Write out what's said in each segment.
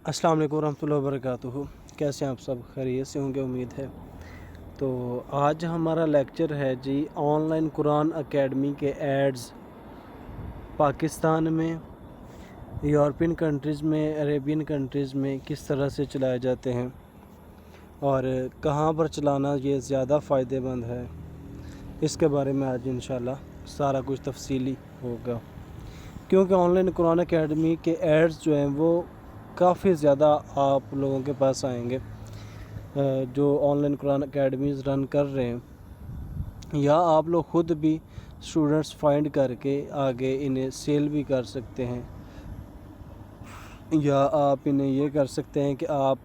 अस्सलाम वालेकुम रहमतुल्लाहि वबरकातुहू। कैसे हैं आप सब? खैरियत से होंगे उम्मीद है। तो आज हमारा लेक्चर है जी ऑनलाइन कुरान एकेडमी के एड्स पाकिस्तान में, यूरोपियन कंट्रीज़ में, अरेबियन कंट्रीज़ में किस तरह से चलाए जाते हैं और कहाँ पर चलाना ये ज़्यादा फ़ायदेमंद है, इसके बारे में आज इंशाल्लाह सारा कुछ तफसीली होगा। क्योंकि ऑनलाइन कुरान एकेडमी के एड्स जो हैं वो काफ़ी ज़्यादा आप लोगों के पास आएंगे जो ऑनलाइन कुरान एकेडमीज़ रन कर रहे हैं, या आप लोग ख़ुद भी स्टूडेंट्स फाइंड करके आगे इन्हें सेल भी कर सकते हैं, या आप इन्हें ये कर सकते हैं कि आप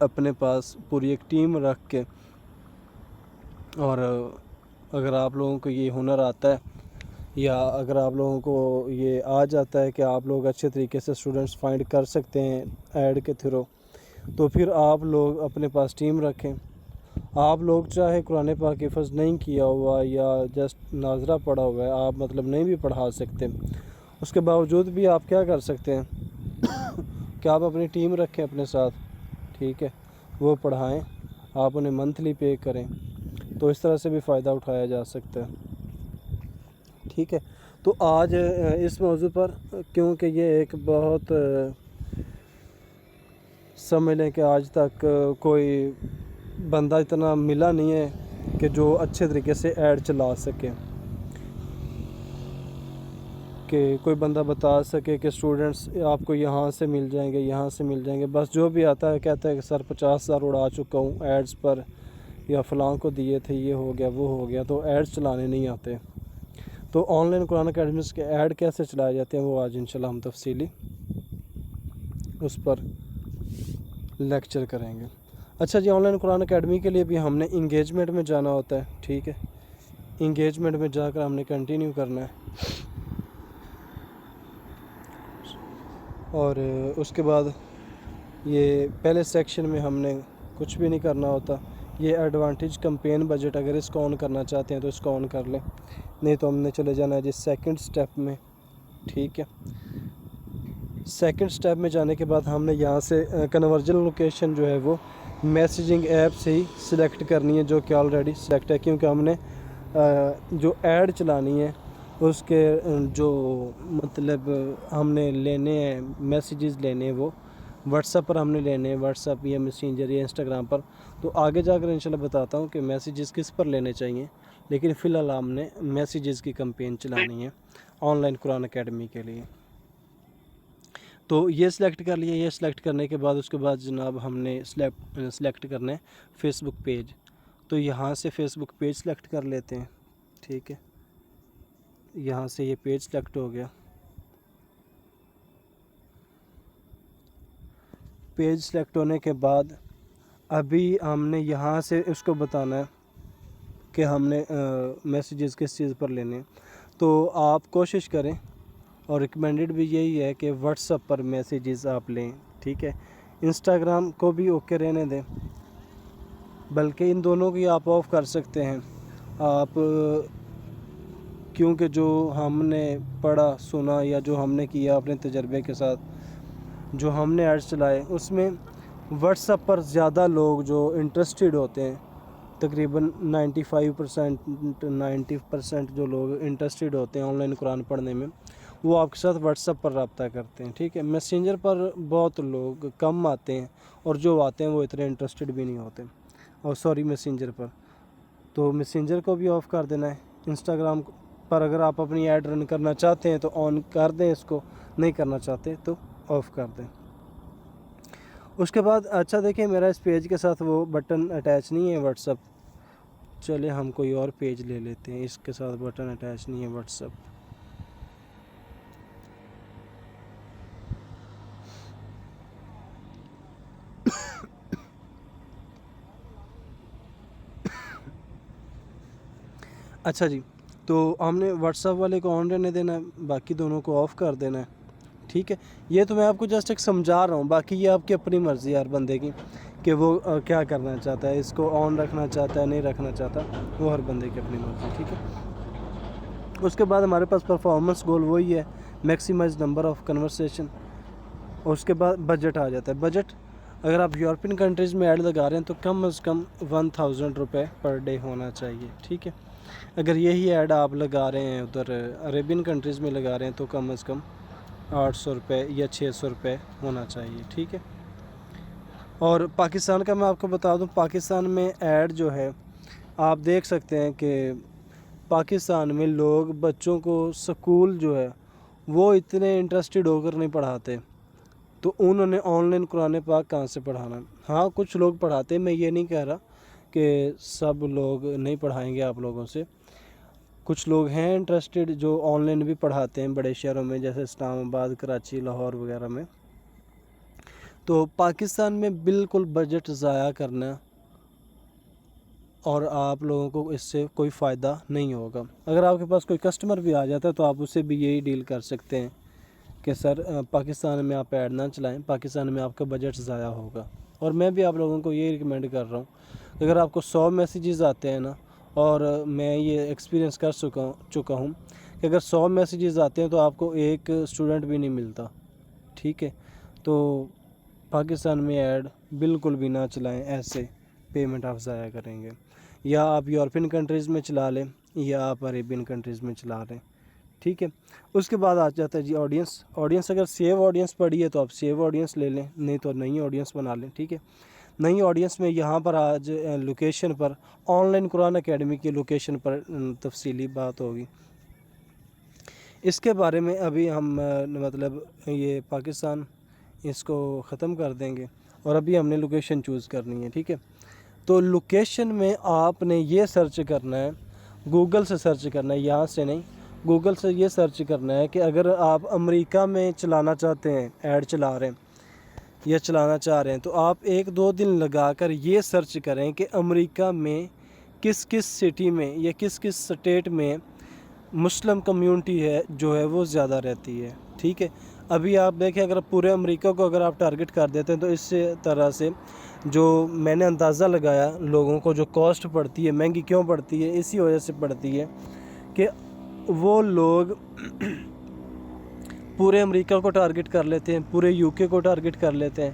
अपने पास पूरी एक टीम रख के, और अगर आप लोगों को ये हुनर आता है या अगर आप लोगों को ये आ जाता है कि आप लोग अच्छे तरीके से स्टूडेंट्स फाइंड कर सकते हैं ऐड के थ्रू, तो फिर आप लोग अपने पास टीम रखें। आप लोग चाहे कुरान पाक हिफ़्ज़ नहीं किया हुआ या जस्ट नाज़रा पढ़ा हुआ है, आप मतलब नहीं भी पढ़ा सकते, उसके बावजूद भी आप क्या कर सकते हैं कि आप अपनी टीम रखें अपने साथ, ठीक है, वो पढ़ाएं, आप उन्हें मंथली पे करें, तो इस तरह से भी फ़ायदा उठाया जा सकता है। ठीक है, तो आज इस मौजू पर, क्योंकि ये एक बहुत समझ लें कि आज तक कोई बंदा इतना मिला नहीं है कि जो अच्छे तरीके से ऐड चला सके, कि कोई बंदा बता सके कि स्टूडेंट्स आपको यहाँ से मिल जाएंगे, यहाँ से मिल जाएंगे। बस जो भी आता है कहता है कि सर 50,000 उड़ा चुका हूँ एड्स पर, या फ़लाँ को दिए थे, ये हो गया वो हो गया, तो एड्स चलाने नहीं आते। तो ऑनलाइन कुरान एकेडमीज़ के ऐड कैसे चलाए जाते हैं वो आज इंशाल्लाह हम तफसीली उस पर लेक्चर करेंगे। अच्छा जी, ऑनलाइन कुरान एकेडमी के लिए भी हमने इंगेजमेंट में जाना होता है, ठीक है, इंगेजमेंट में जाकर हमने कंटिन्यू करना है, और उसके बाद ये पहले सेक्शन में हमने कुछ भी नहीं करना होता। ये एडवांटेज कैंपेन बजट, अगर इसको ऑन करना चाहते हैं तो इसको ऑन कर लें, नहीं तो हमने चले जाना है जिस सेकंड स्टेप में, ठीक है। सेकंड स्टेप में जाने के बाद हमने यहाँ से कन्वर्जन लोकेशन जो है वो मैसेजिंग ऐप से ही सिलेक्ट करनी है, जो कि ऑलरेडी सिलेक्ट है, क्योंकि हमने जो ऐड चलानी है उसके जो मतलब हमने लेने हैं मैसेजेस लेने हैं वो व्हाट्सएप पर हमने लेने हैं, व्हाट्सएप या मैसेंजर या इंस्टाग्राम पर। तो आगे जाकर इंशाल्लाह बताता हूँ कि मैसेजेस किस पर लेने चाहिए, लेकिन फ़िलहाल हमने मैसेजेस की कैंपेन चलानी है ऑनलाइन कुरान एकेडमी के लिए। तो ये सिलेक्ट कर लिया। ये सिलेक्ट करने के बाद उसके बाद जनाब हमने सिलेक्ट करना है फ़ेसबुक पेज। तो यहाँ से फ़ेसबुक पेज सिलेक्ट कर लेते हैं, ठीक है। यहाँ से ये पेज सिलेक्ट हो गया। पेज सेलेक्ट होने के बाद अभी हमने यहाँ से उसको बताना है कि हमने मैसेजेस किस चीज़ पर लेने हैं। तो आप कोशिश करें, और रिकमेंडेड भी यही है कि व्हाट्सएप पर मैसेजेस आप लें, ठीक है। इंस्टाग्राम को भी ओके रहने दें, बल्कि इन दोनों की आप ऑफ़ कर सकते हैं आप, क्योंकि जो हमने पढ़ा सुना या जो हमने किया अपने तजर्बे के साथ, जो हमने एड्स चलाए, उसमें व्हाट्सएप पर ज़्यादा लोग जो इंटरेस्टेड होते हैं, तकरीबन 90% जो लोग इंटरेस्टेड होते हैं ऑनलाइन कुरान पढ़ने में, वो आपके साथ व्हाट्सएप पर रब्ता करते हैं, ठीक है। मैसेंजर पर बहुत लोग कम आते हैं, और जो आते हैं वो इतने इंटरेस्टेड भी नहीं होते, और सॉरी मैसेंजर पर। तो मैसेंजर को भी ऑफ़ कर देना है। इंस्टाग्राम पर अगर आप अपनी ऐड रन करना चाहते हैं तो ऑन कर दें, इसको नहीं करना चाहते तो ऑफ़ कर दें। उसके बाद अच्छा देखिए, मेरा इस पेज के साथ वो बटन अटैच नहीं है व्हाट्सएप। चले हम कोई और पेज ले लेते हैं, इसके साथ बटन अटैच नहीं है व्हाट्सएप। अच्छा जी, तो हमने व्हाट्सएप वाले को ऑन रहने देना है, बाकी दोनों को ऑफ़ कर देना है, ठीक है। ये तो मैं आपको जस्ट एक समझा रहा हूँ, बाकी ये आपकी अपनी मर्ज़ी हर बंदे की कि वो क्या करना चाहता है, इसको ऑन रखना चाहता है नहीं रखना चाहता, वो हर बंदे की अपनी मर्ज़ी, ठीक है। उसके बाद हमारे पास परफॉर्मेंस गोल वही है, मैक्सिमाइज़ नंबर ऑफ़ कन्वर्सेशन, اور اس کے بعد بجٹ آ جاتا ہے. بجٹ اگر آپ یورپین کنٹریز میں ایڈ لگا رہے ہیں تو کم از کم 1000 روپے پر ڈے ہونا چاہیے. ٹھیک ہے. اگر یہی ایڈ آپ لگا رہے ہیں ادھر عربین کنٹریز میں لگا رہے ہیں تو کم از کم 800 روپے یا 600 روپے ہونا چاہیے. ٹھیک ہے. اور پاکستان کا میں آپ کو بتا دوں، پاکستان میں ایڈ جو ہے آپ دیکھ سکتے ہیں کہ پاکستان میں لوگ بچوں کو سکول جو ہے وہ اتنے انٹرسٹڈ ہو کر نہیں پڑھاتے، تو انہوں نے آن لائن قرآن پاک کہاں سے پڑھانا. ہاں کچھ لوگ پڑھاتے ہیں، میں یہ نہیں کہہ رہا کہ سب لوگ نہیں پڑھائیں گے آپ لوگوں سے. کچھ لوگ ہیں انٹرسٹڈ جو آن لائن بھی پڑھاتے ہیں بڑے شہروں میں جیسے اسلام آباد، کراچی، لاہور وغیرہ میں. تو پاکستان میں بالکل بجٹ ضائع کرنا اور آپ لوگوں کو اس سے کوئی فائدہ نہیں ہوگا. اگر آپ کے پاس کوئی کسٹمر بھی آ جاتا ہے تو آپ اسے بھی یہی ڈیل کر سکتے ہیں کہ سر پاکستان میں آپ ایڈ نہ چلائیں، پاکستان میں آپ کا بجٹ ضائع ہوگا. اور میں بھی آپ لوگوں کو یہ ریکمینڈ کر رہا ہوں کہ اگر آپ کو 100 میسیجز آتے ہیں نا، اور میں یہ ایکسپیرینس کر چکا ہوں کہ اگر 100 میسیجز آتے ہیں تو آپ کو ایک اسٹوڈنٹ بھی نہیں ملتا. ٹھیک ہے. تو پاکستان میں ایڈ بالکل بھی نہ چلائیں، ایسے پیمنٹ آپ ضائع کریں گے. یا آپ یورپین کنٹریز میں چلا لیں یا آپ عربین کنٹریز میں چلا لیں. ٹھیک ہے. اس کے بعد آ جاتا ہے جی آڈینس اگر سیو آڈینس پڑی ہے تو آپ سیو آڈینس لے لیں، نہیں تو نئی آڈینس بنا لیں. ٹھیک ہے. نئی آڈینس میں یہاں پر آج location per on line Quran academy کی لوکیشن پر تفصیلی بات ہوگی. اس کے بارے میں ابھی ہم مطلب یہ پاکستان اس کو ختم کر دیں گے اور ابھی ہم نے لوکیشن چوز کرنی ہے. ٹھیک ہے. تو لوکیشن میں آپ نے یہ سرچ کرنا ہے، گوگل سے سرچ کرنا ہے، یہاں سے نہیں، گوگل سے یہ سرچ کرنا ہے کہ اگر آپ امریکہ میں چلانا چاہتے ہیں، ایڈ چلا رہے ہیں یا چلانا چاہ رہے ہیں، تو آپ 1-2 دن لگا کر یہ سرچ کریں کہ امریکہ میں کس کس سٹی میں یا کس کس سٹیٹ میں مسلم کمیونٹی ہے جو ہے وہ زیادہ رہتی ہے. ٹھیک ہے. ابھی آپ دیکھیں اگر پورے امریکہ کو اگر آپ ٹارگٹ کر دیتے ہیں تو اس طرح سے جو میں نے اندازہ لگایا لوگوں کو جو کاسٹ پڑتی ہے، مہنگی کیوں پڑتی ہے، اسی وجہ سے پڑتی ہے کہ وہ لوگ پورے امریکہ کو ٹارگٹ کر لیتے ہیں، پورے یو کے کو ٹارگٹ کر لیتے ہیں،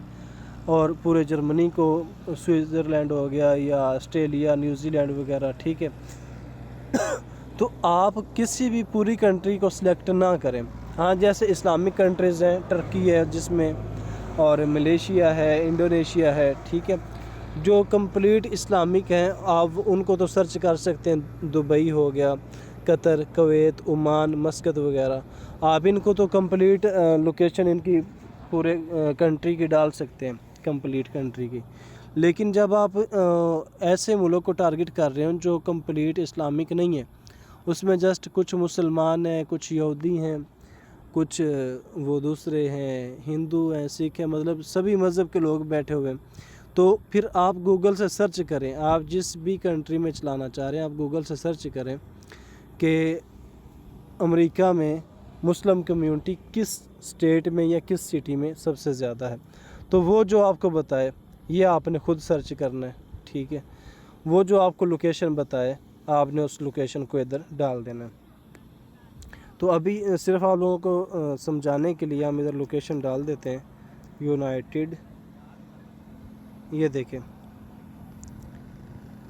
اور پورے جرمنی کو، سوئٹزرلینڈ ہو گیا یا آسٹریلیا، نیوزی لینڈ وغیرہ. ٹھیک ہے. تو آپ کسی بھی پوری کنٹری کو سلیکٹ نہ کریں. ہاں جیسے اسلامک کنٹریز ہیں، ٹرکی ہے جس میں، اور ملیشیا ہے، انڈونیشیا ہے. ٹھیک ہے. جو کمپلیٹ اسلامک ہیں آپ ان کو تو سرچ کر سکتے ہیں، دبئی ہو گیا، قطر، کویت، عمان، مسقط وغیرہ. آپ ان کو تو کمپلیٹ لوکیشن ان کی پورے کنٹری کی ڈال سکتے ہیں، کمپلیٹ کنٹری کی. لیکن جب آپ ایسے ملک کو ٹارگٹ کر رہے ہیں جو کمپلیٹ اسلامک نہیں ہے، اس میں جسٹ کچھ مسلمان ہیں، کچھ یہودی ہیں، کچھ وہ دوسرے ہیں، ہندو ہیں، سکھ ہیں، مطلب سبھی مذہب کے لوگ بیٹھے ہوئے ہیں، تو پھر آپ گوگل سے سرچ کریں. آپ جس بھی کنٹری میں چلانا چاہ رہے ہیں آپ گوگل سے سرچ کریں کہ امریکہ میں مسلم کمیونٹی کس اسٹیٹ میں یا کس سٹی میں سب سے زیادہ ہے. تو وہ جو آپ کو بتائے یہ آپ نے خود سرچ کرنا ہے. ٹھیک ہے. وہ جو آپ کو لوکیشن بتائے آپ نے اس لوکیشن کو ادھر ڈال دینا ہے. تو ابھی صرف آپ لوگوں کو سمجھانے کے لیے ہم ادھر لوکیشن ڈال دیتے ہیں. یونائٹڈ، یہ دیکھیں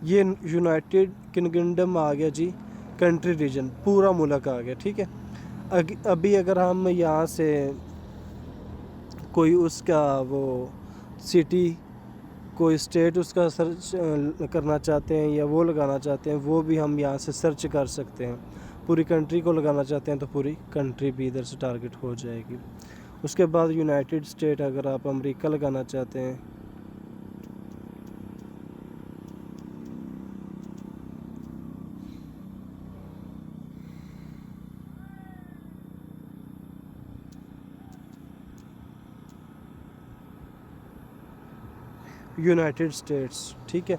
یہ یونائٹڈ کنگڈم آ گیا جی، کنٹری ریجن پورا ملک آ گیا. ٹھیک ہے. ابھی اگر ہم یہاں سے کوئی اس کا وہ سٹی، کوئی اسٹیٹ اس کا سرچ کرنا چاہتے ہیں یا وہ لگانا چاہتے ہیں، وہ بھی ہم یہاں سے سرچ کر سکتے ہیں. پوری کنٹری کو لگانا چاہتے ہیں تو پوری کنٹری بھی ادھر سے ٹارگٹ ہو جائے گی. اس کے بعد یونائٹڈ اسٹیٹ، اگر آپ امریکہ لگانا چاہتے ہیں یونائٹڈ اسٹیٹس. ٹھیک ہے.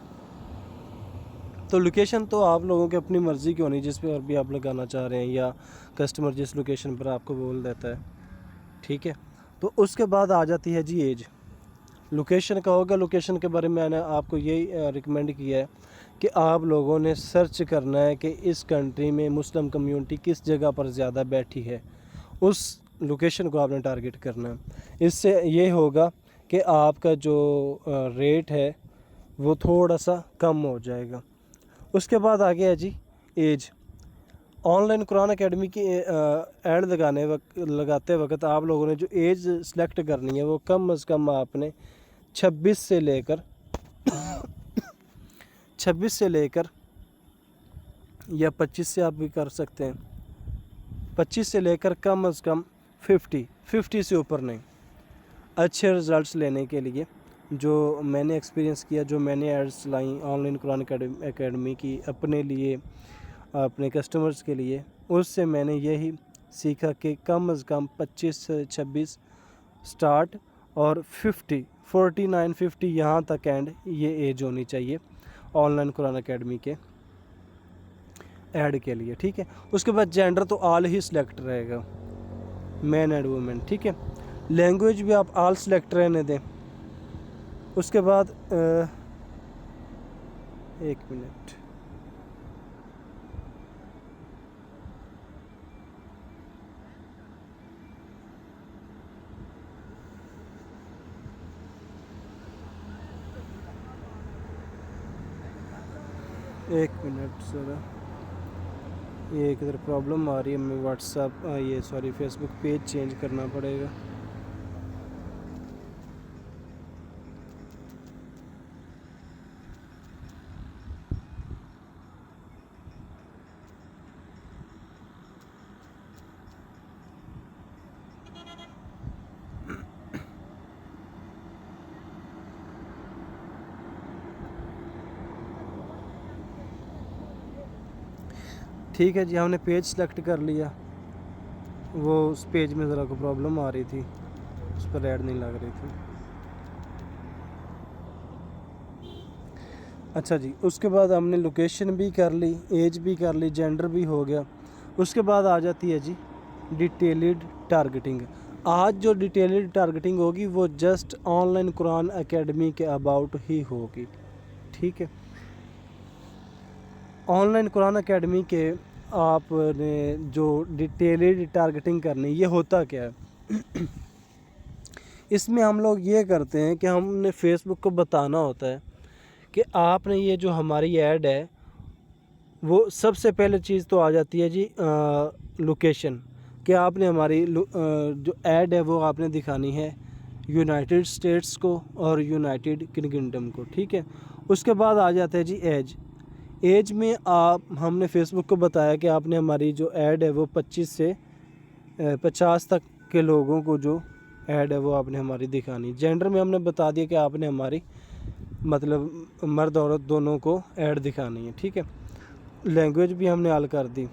تو لوکیشن تو آپ لوگوں کی اپنی مرضی کی ہونی جس پہ بھی آپ لگانا چاہ رہے ہیں یا کسٹمر جس لوکیشن پر آپ کو بول دیتا ہے. ٹھیک ہے. تو اس کے بعد آ جاتی ہے جی ایج. لوکیشن کا ہوگا. لوکیشن کے بارے میں نے آپ کو یہی ریکمینڈ کیا ہے کہ آپ لوگوں نے سرچ کرنا ہے کہ اس کنٹری میں مسلم کمیونٹی کس جگہ پر زیادہ بیٹھی ہے. اس लोकेशन को आपने टारगेट करना है। इससे ये होगा कि आपका जो रेट है वो थोड़ा सा कम हो जाएगा। उसके बाद आ गया जी एज। ऑनलाइन कुरान अकेडमी की ऐड लगाते वक्त आप लोगों ने जो एज सेलेक्ट करनी है वो कम अज़ कम आपने 26 से लेकर या 25 से आप भी कर सकते हैं, 25 से लेकर कम अज़ कम 50 से ऊपर नहीं। अच्छे रिज़ल्ट्स लेने के लिए जो मैंने एक्सपीरियंस किया, जो मैंने एड्स चलाई ऑनलाइन कुरान अकेडमी की अपने लिए, अपने कस्टमर्स के लिए, उससे मैंने यही सीखा कि कम अज़ कम 25 से 26 स्टार्ट और 49 50 यहाँ तक एंड ये एज होनी चाहिए ऑनलाइन कुरान अकेडमी के ऐड के लिए, ठीक है। उसके बाद जेंडर तो ऑल ही सिलेक्ट रहेगा, मैन एंड वुमेन, ठीक है। लैंग्वेज भी आप ऑल सिलेक्ट रहने दें। उसके बाद एक मिनट, ज़रा ये किधर प्रॉब्लम आ रही है, मैं व्हाट्सएप फेसबुक पेज चेंज करना पड़ेगा। ठीक है जी, हमने पेज सेलेक्ट कर लिया। वो उस पेज में ज़रा को प्रॉब्लम आ रही थी, उस पर ऐड नहीं लग रही थी। अच्छा जी, उसके बाद हमने लोकेशन भी कर ली, एज भी कर ली, जेंडर भी हो गया। उसके बाद आ जाती है जी डिटेल्ड टारगेटिंग। आज जो डिटेल्ड टारगेटिंग होगी वो जस्ट ऑनलाइन कुरान अकेडमी के अबाउट ही होगी, ठीक है। ऑनलाइन कुरान अकेडमी के आपने जो डिटेल्ड टारगेटिंग करनी, ये होता क्या है इसमें हम लोग ये करते हैं कि हमने फेसबुक को बताना होता है कि आपने ये जो हमारी ऐड है वो सबसे पहले चीज़ तो आ जाती है जी लोकेशन, कि आपने हमारी जो ऐड है वो आपने दिखानी है यूनाइटेड स्टेट्स को और यूनाइटेड किंगडम को, ठीक है। उसके बाद आ जाता है जी एज में हमने फेसबुक को बताया कि आपने हमारी जो ऐड है वो 25 से 50 तक के लोगों को जो ऐड है वो आपने हमारी दिखानी। जेंडर में हमने बता दिया कि आपने हमारी मतलब मर्द औरत दोनों को ऐड दिखानी है, ठीक है। लैंग्वेज भी हमने हल कर दी।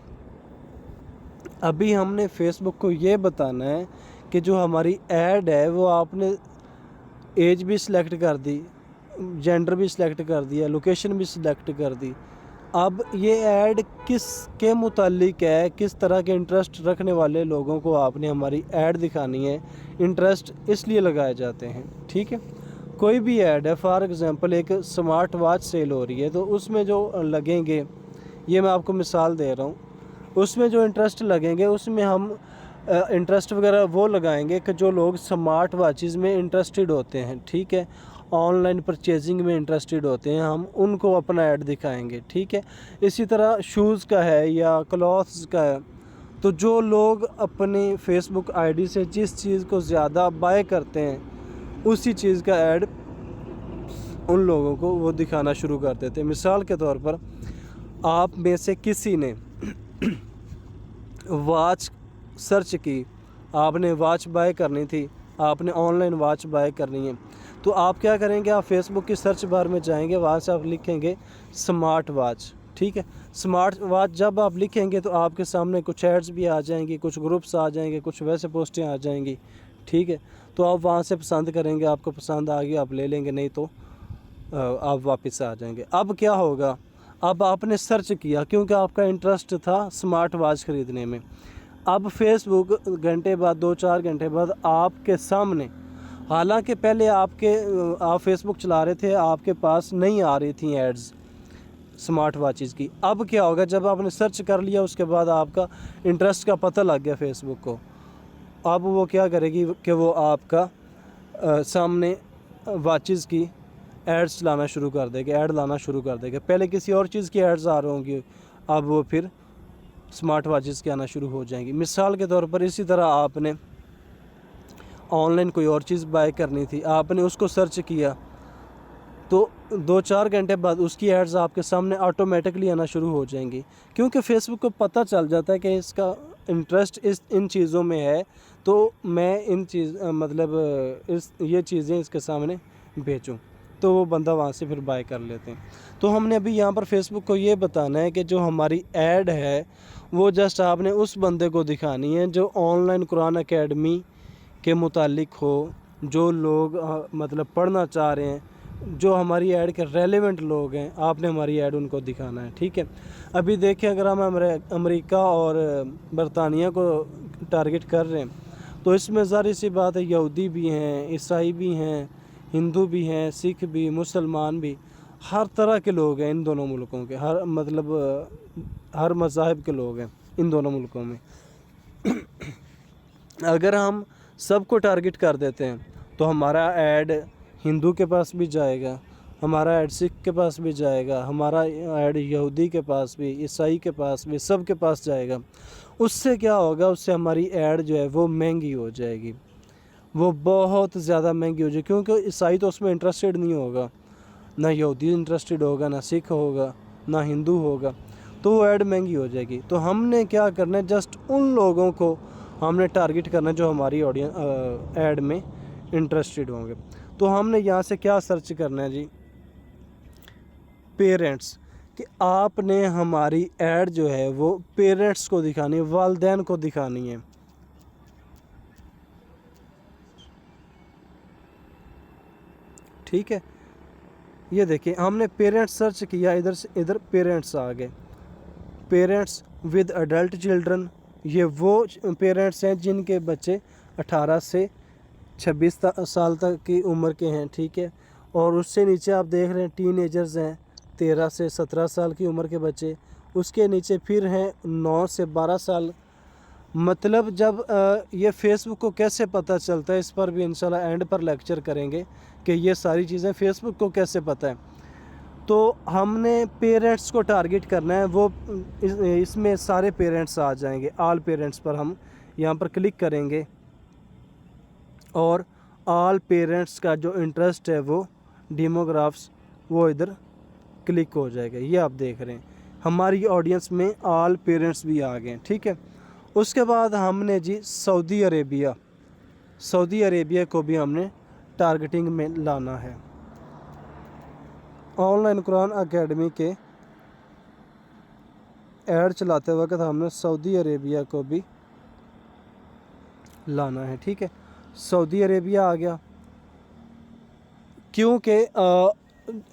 अभी हमने फेसबुक को ये बताना है कि जो हमारी ऐड है वो आपने एज भी सिलेक्ट कर दी, जेंडर भी सिलेक्ट कर दिया, लोकेशन भी सिलेक्ट कर दी। अब ये ऐड किस के मुतालिक है, किस तरह के इंटरेस्ट रखने वाले लोगों को आपने हमारी ऐड दिखानी है। इंटरेस्ट इसलिए लगाए जाते हैं, ठीक है। कोई भी ऐड है, फॉर एग्ज़ाम्पल एक स्मार्ट वॉच सेल हो रही है तो उसमें जो लगेंगे, ये मैं आपको मिसाल दे रहा हूँ, उसमें जो इंटरेस्ट लगेंगे उसमें हम इंटरेस्ट वगैरह वो लगाएंगे कि जो लोग स्मार्ट वॉचेस में इंटरेस्टेड होते हैं, ठीक है, ऑनलाइन परचेजिंग में इंटरेस्टेड होते हैं, हम उनको अपना ऐड दिखाएंगे, ठीक है। इसी तरह शूज़ का है या क्लॉथ्स का है, तो जो लोग अपनी फेसबुक आईडी से जिस चीज़ को ज़्यादा बाय करते हैं उसी चीज़ का ऐड उन लोगों को वो दिखाना शुरू कर देते हैं। मिसाल के तौर पर आप में से किसी ने वॉच सर्च की, आपने वॉच बाय करनी थी, आपने ऑनलाइन वॉच बाय करनी है, तो आप क्या करेंगे, आप फेसबुक की सर्च बार में जाएंगे, वहाँ से आप लिखेंगे स्मार्ट वॉच, ठीक है। स्मार्ट वॉच जब आप लिखेंगे तो आपके सामने कुछ एड्स भी आ जाएंगी, कुछ ग्रुप्स आ जाएंगे, कुछ वैसे पोस्टें आ जाएंगी, ठीक है। तो आप वहाँ से पसंद करेंगे, आपको पसंद आ गई आप ले लेंगे, नहीं तो आप वापस आ जाएंगे। अब क्या होगा, अब आपने सर्च किया क्योंकि आपका इंटरेस्ट था स्मार्ट वॉच ख़रीदने में। अब फेसबुक घंटे बाद 2-4 घंटे बाद आपके सामने, हालांकि पहले आप फेसबुक चला रहे थे, आपके पास नहीं आ रही थी एड्स स्मार्ट वॉचेस की। अब क्या होगा, जब आपने सर्च कर लिया उसके बाद आपका इंटरेस्ट का पता लग गया फेसबुक को, अब वो क्या करेगी कि वो आपका सामने वाचेस की एड्स लाना शुरू कर देगी, ऐड लाना शुरू कर देगी। पहले किसी और चीज़ की एड्स आ रही होंगी, अब वो फिर स्मार्ट वाचेस के आना शुरू हो जाएंगी। मिसाल के तौर पर इसी तरह आपने ऑनलाइन कोई और चीज़ बाय करनी थी, आपने उसको सर्च किया तो 2-4 घंटे बाद उसकी एड्स आपके सामने ऑटोमेटिकली आना शुरू हो जाएंगी, क्योंकि फेसबुक को पता चल जाता है कि इसका इंटरेस्ट इन चीज़ों में है, तो मैं इन ये चीज़ें इसके सामने बेचूं, तो वो बंदा वहाँ से फिर बाय कर लेते हैं। तो हमने अभी यहाँ पर फेसबुक को ये बताना है कि जो हमारी ऐड है वो जस्ट आपने उस बंदे को दिखानी है जो ऑनलाइन कुरान अकेडमी के मुतालिक हो, जो लोग पढ़ना चाह रहे हैं, जो हमारी ऐड के रेलेवेंट लोग हैं, आपने हमारी ऐड उनको दिखाना है। ठीक है, अभी देखें अगर हम अमेरिका और बरतानिया को टारगेट कर रहे हैं तो इसमें ज़ाहिर सी बात है यहूदी भी हैं, ईसाई भी हैं, हिंदू भी हैं, सिख भी, मुसलमान भी, हर तरह के लोग हैं इन दोनों मुल्कों के, हर मज़ाहिब के लोग हैं इन दोनों मुल्कों में। अगर हम सबको टारगेट कर देते हैं तो हमारा ऐड हिंदू के पास भी जाएगा, हमारा ऐड सिख के पास भी जाएगा, हमारा ऐड यहूदी के पास भी, ईसाई के पास भी, सब के पास जाएगा। उससे क्या होगा, उससे हमारी ऐड जो है वो महंगी हो जाएगी, वो बहुत ज़्यादा महंगी हो जाएगी, क्योंकि ईसाई तो उसमें इंटरेस्टेड नहीं होगा, ना यहूदी इंटरेस्टेड होगा, ना सिख होगा, ना हिंदू होगा, तो वो ऐड महंगी हो जाएगी। तो हमने क्या करना है, जस्ट उन लोगों को हमने टारगेट करना है जो हमारी ऑडियंस ऐड में इंटरेस्टेड होंगे। तो हमने यहाँ से क्या सर्च करना है जी, पेरेंट्स, कि आपने हमारी ऐड जो है वो पेरेंट्स को दिखानी है, वालिदैन को दिखानी है। ठीक है, ये देखिए हमने पेरेंट्स सर्च किया, इधर से इधर पेरेंट्स आ गए, पेरेंट्स विद अडल्ट चिल्ड्रन, ये वो पेरेंट्स हैं जिनके बच्चे 18 से 26 साल तक की उम्र के हैं। ठीक है, और उससे नीचे आप देख रहे हैं टीनेजर्स हैं, 13 से 17 साल की उम्र के बच्चे, उसके नीचे फिर हैं 9 से 12 साल। मतलब जब ये फेसबुक को कैसे पता चलता है, इस पर भी इंशाल्लाह एंड पर लेक्चर करेंगे कि ये सारी चीज़ें फेसबुक को कैसे पता है। तो हमने पेरेंट्स को टारगेट करना है, वो इसमें सारे पेरेंट्स आ जाएंगे, ऑल पेरेंट्स पर हम यहाँ पर क्लिक करेंगे और ऑल पेरेंट्स का जो इंटरेस्ट है वो डेमोग्राफ्स वो इधर क्लिक हो जाएगा। ये आप देख रहे हैं हमारी ऑडियंस में ऑल पेरेंट्स भी आ गए। ठीक है, उसके बाद हमने जी सऊदी अरेबिया को भी हमने टारगेटिंग में लाना है। ऑनलाइन कुरान अकेडमी के ऐड चलाते वक्त हमने सऊदी अरेबिया को भी लाना है। ठीक है, सऊदी अरेबिया आ गया, क्योंकि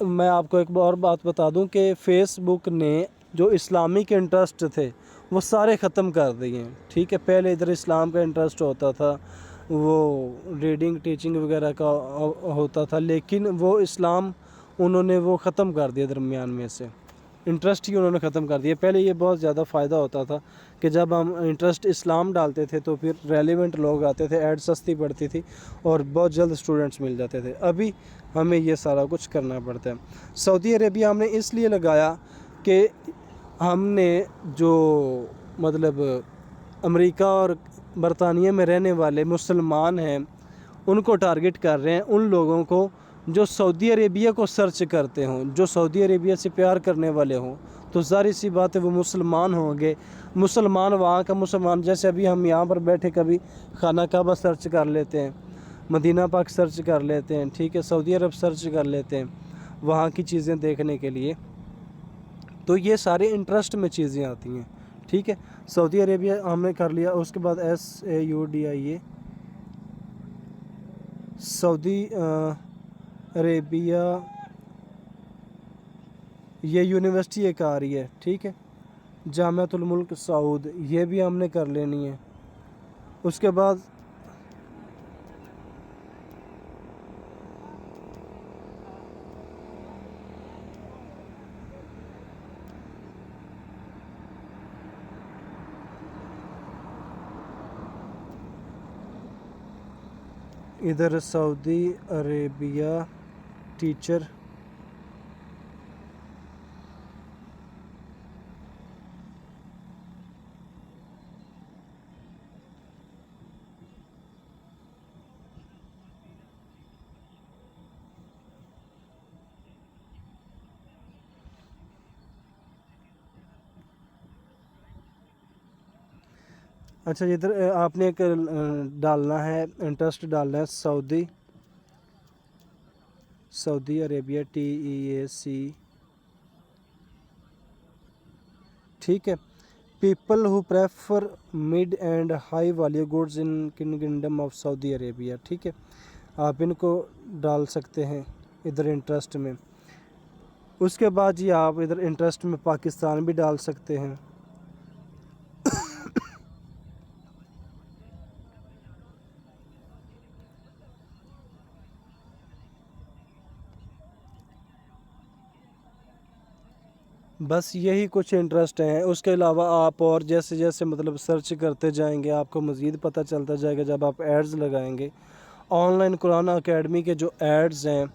मैं आपको एक और बात बता दूं कि फ़ेसबुक ने जो इस्लामिक इंटरेस्ट थे वो सारे ख़त्म कर दिए हैं। ठीक है, पहले इधर इस्लाम का इंटरेस्ट होता था, वो रीडिंग टीचिंग वगैरह का होता था, लेकिन वो इस्लाम उन्होंने वो ख़त्म कर दिया, दरमियान में से इंटरेस्ट ही उन्होंने ख़त्म कर दिया। पहले ये बहुत ज़्यादा फ़ायदा होता था कि जब हम इंटरेस्ट इस्लाम डालते थे तो फिर रेलेवेंट लोग आते थे, ऐड सस्ती पड़ती थी और बहुत जल्द स्टूडेंट्स मिल जाते थे। अभी हमें ये सारा कुछ करना पड़ता है। सऊदी अरेबिया हमने इसलिए लगाया कि हमने जो अमेरिका और बरतानिया में रहने वाले मुसलमान हैं उनको टारगेट कर रहे हैं, उन लोगों को जो सऊदी अरेबिया को सर्च करते हों, जो सऊदी अरेबिया से प्यार करने वाले हों, तो ज़ाहिर सी बात है वो मुसलमान होंगे। मुसलमान वहाँ का मुसलमान, जैसे अभी हम यहाँ पर बैठे कभी खाना काबा सर्च कर लेते हैं, मदीना पाक सर्च कर लेते हैं, ठीक है, सऊदी अरब सर्च कर लेते हैं वहाँ की चीज़ें देखने के लिए, तो ये सारे इंटरेस्ट में चीज़ें आती हैं। ठीक है, सऊदी अरेबिया हमने कर लिया। उसके बाद SAUDIA सऊदी अरेबिया, ये यूनिवर्सिटी एक आ रही है। ठीक है, जामियातुल मुल्क सऊद, ये भी हमने कर लेनी है। उसके बाद इधर सऊदी अरेबिया टीचर अच्छा इधर आपने एक डालना है, इंटरेस्ट डालना है सऊदी अरेबिया TEAC, ठीक है। People who prefer mid and high value goods in kingdom of Saudi Arabia, ठीक है। आप इनको डाल सकते हैं इधर इंटरेस्ट में। उसके बाद जी आप इधर इंटरेस्ट में पाकिस्तान भी डाल सकते हैं। बस यही कुछ इंटरेस्ट हैं। उसके अलावा आप और जैसे जैसे मतलब सर्च करते जाएंगे आपको मज़ीद पता चलता जाएगा जब आप एड्स लगाएंगे। ऑनलाइन कुरान अकेडमी के जो एड्स हैं,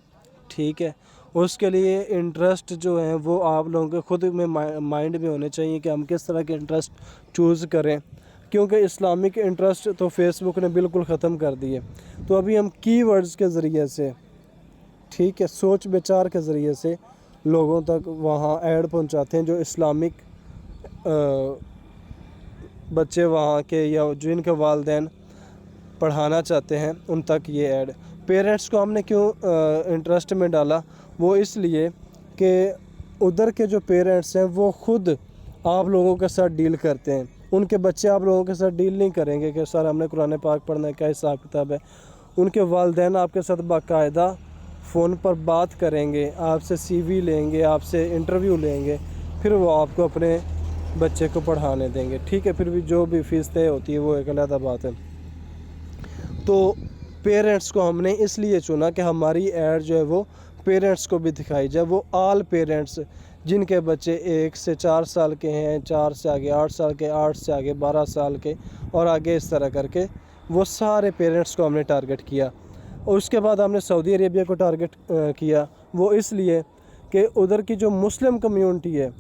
ठीक है, उसके लिए इंटरेस्ट जो हैं वो आप लोगों के ख़ुद में माइंड में होने चाहिए कि हम किस तरह के इंटरेस्ट चूज़ करें, क्योंकि इस्लामिक इंटरेस्ट तो फेसबुक ने बिल्कुल ख़त्म कर दिए। तो अभी हम कीवर्ड्स के ज़रिए से, ठीक है, सोच विचार के ज़रिए से लोगों तक वहाँ ऐड पहुँचाते हैं जो इस्लामिक बच्चे वहाँ के या जिनके वालिदैन पढ़ाना चाहते हैं उन तक ये ऐड। पेरेंट्स को हमने क्यों इंटरेस्ट में डाला, वो इसलिए कि उधर के जो पेरेंट्स हैं वो ख़ुद आप लोगों के साथ डील करते हैं। उनके बच्चे आप लोगों के साथ डील नहीं करेंगे कि सर हमने कुरान पाक पढ़ना है, क्या हिसाब किताब है। उनके वालिदैन आपके साथ बाकायदा फ़ोन पर बात करेंगे, आपसे CV लेंगे, आपसे इंटरव्यू लेंगे, फिर वो आपको अपने बच्चे को पढ़ाने देंगे, ठीक है। फिर भी जो भी फ़ीस तय होती है वो एक अलग बात है। तो पेरेंट्स को हमने इसलिए चुना कि हमारी ऐड जो है वो पेरेंट्स को भी दिखाई जाए। वो ऑल पेरेंट्स जिनके बच्चे 1 से 4 साल के हैं, 4 से आगे 8 साल के, 8 से आगे 12 साल के और आगे इस तरह करके वो सारे पेरेंट्स को हमने टारगेट किया। और उसके बाद हमने सऊदी अरेबिया को टारगेट किया, वो इसलिए कि उधर की जो मुस्लिम कम्युनिटी है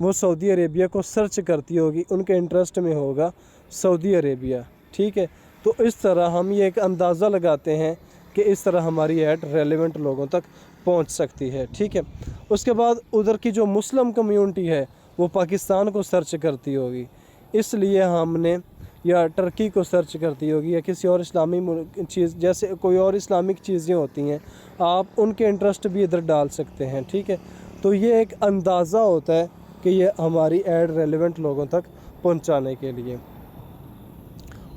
वो सऊदी अरेबिया को सर्च करती होगी, उनके इंटरेस्ट में होगा सऊदी अरेबिया, ठीक है। तो इस तरह हम ये एक अंदाज़ा लगाते हैं कि इस तरह हमारी ऐड रेलेवेंट लोगों तक पहुंच सकती है, ठीक है। उसके बाद उधर की जो मुस्लिम कम्युनिटी है वो पाकिस्तान को सर्च करती होगी, इसलिए हमने, या टर्की को सर्च करती होगी, या किसी और इस्लामी चीज़, जैसे कोई और इस्लामिक चीज़ें होती हैं, आप उनके इंटरेस्ट भी इधर डाल सकते हैं, ठीक है। तो ये एक अंदाज़ा होता है कि ये हमारी ऐड रेलेवेंट लोगों तक पहुंचाने के लिए।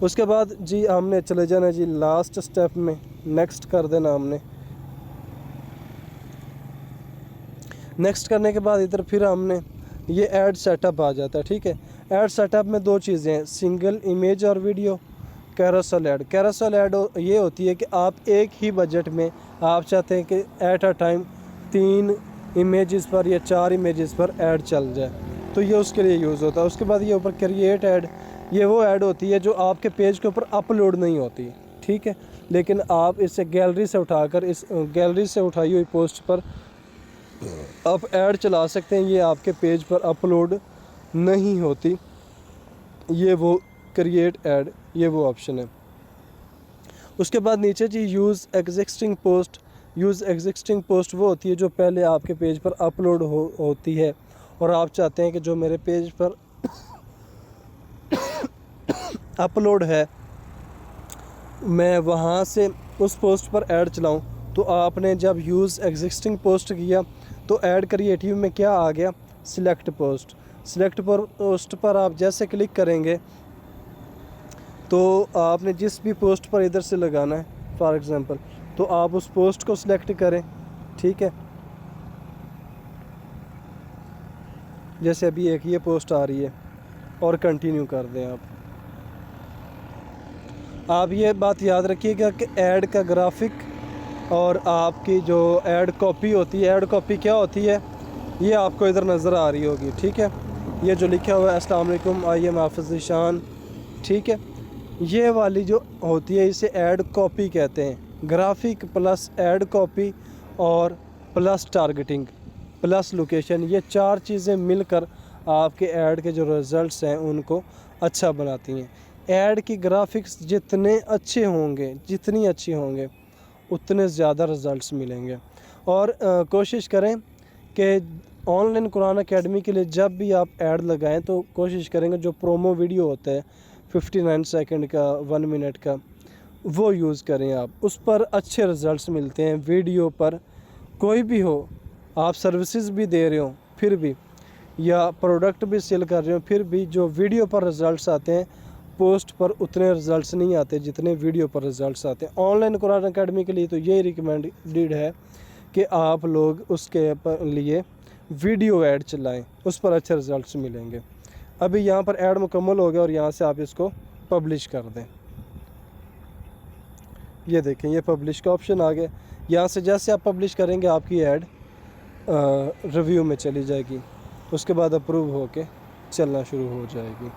उसके बाद जी हमने चले जाना जी लास्ट स्टेप में, नेक्स्ट कर देना हमने। नेक्स्ट करने के बाद इधर फिर हमने ये ऐड सेटअप आ जाता है, ठीक है। ऐड सेटअप में 2 चीज़ें हैं, सिंगल इमेज और video. Carousel add, carousel add ये होती है कि आप एक ही बजट में आप चाहते हैं कि एट अ टाइम 3 इमेजेस पर या 4 इमेजेस पर ऐड चल जाए, तो ये उसके लिए यूज़ होता है। उसके बाद ये ऊपर क्रिएट ऐड, ये वो ऐड होती है जो आपके पेज के ऊपर अपलोड नहीं होती, ठीक है, लेकिन आप इसे गैलरी से उठाकर इस गैलरी से उठाई हुई पोस्ट पर आप ऐड चला सकते हैं। ये आपके पेज पर अपलोड नहीं होती, ये वो क्रिएट ऐड, ये वो ऑप्शन है। उसके बाद नीचे जी use existing post. Use existing post वो होती है जो पहले आपके पेज पर अपलोड होती है और आप चाहते हैं कि जो मेरे पेज पर अपलोड है मैं वहाँ से उस पोस्ट पर ऐड चलाऊँ। तो आपने जब यूज़ एग्जिस्टिंग पोस्ट किया तो ऐड क्रिएटिव में क्या आ गया, सिलेक्ट पोस्ट। सिलेक्ट पोस्ट पर आप जैसे क्लिक करेंगे तो आपने जिस भी पोस्ट पर इधर से लगाना है फॉर एग्ज़ाम्पल, तो आप उस पोस्ट को सिलेक्ट करें, ठीक है। जैसे अभी एक ये पोस्ट आ रही है और कंटिन्यू कर दें आप ये बात याद रखिएगा कि ऐड का ग्राफिक और आपकी जो ऐड कॉपी होती है, ऐड कॉपी क्या होती है ये आपको इधर नज़र आ रही होगी, ठीक है। ये जो लिखा हुआ है अस्सलाम वालेकुम आई एम हाफिज़ ज़ीशान, ठीक है, ये वाली जो होती है इसे ऐड कॉपी कहते हैं, ग्राफिक प्लस ऐड कॉपी और प्लस टारगेटिंग प्लस लोकेशन, ये 4 चीज़ें मिलकर आपके ऐड के जो रिज़ल्ट्स हैं उनको अच्छा बनाती हैं। ऐड की ग्राफिक्स जितने अच्छे होंगे, जितनी अच्छी होंगे, उतने ज़्यादा रिज़ल्ट्स मिलेंगे। और कोशिश करें कि ऑनलाइन कुरान अकेडमी के लिए जब भी आप ऐड लगाएं तो कोशिश करेंगे जो प्रोमो वीडियो होता है 59 सेकंड का, 1 मिनट का, वो यूज़ करें आप। उस पर अच्छे रिज़ल्ट्स मिलते हैं। वीडियो पर कोई भी हो, आप सर्विसेज भी दे रहे हो फिर भी, या प्रोडक्ट भी सेल कर रहे हो फिर भी, जो वीडियो पर रिज़ल्ट्स आते हैं पोस्ट पर उतने रिज़ल्ट्स नहीं आते जितने वीडियो पर रिज़ल्ट्स आते हैं। ऑनलाइन कुरान अकेडमी के लिए तो यही रिकमेंडेड है कि आप लोग उसके लिए वीडियो ऐड चलाएं, उस पर अच्छे रिज़ल्ट्स मिलेंगे। अभी यहाँ पर ऐड मुकम्मल हो गया और यहाँ से आप इसको पब्लिश कर दें। ये देखें, ये पब्लिश का ऑप्शन आ गया। यहाँ से जैसे आप पब्लिश करेंगे आपकी ऐड रिव्यू में चली जाएगी, उसके बाद अप्रूव होके चलना शुरू हो जाएगी।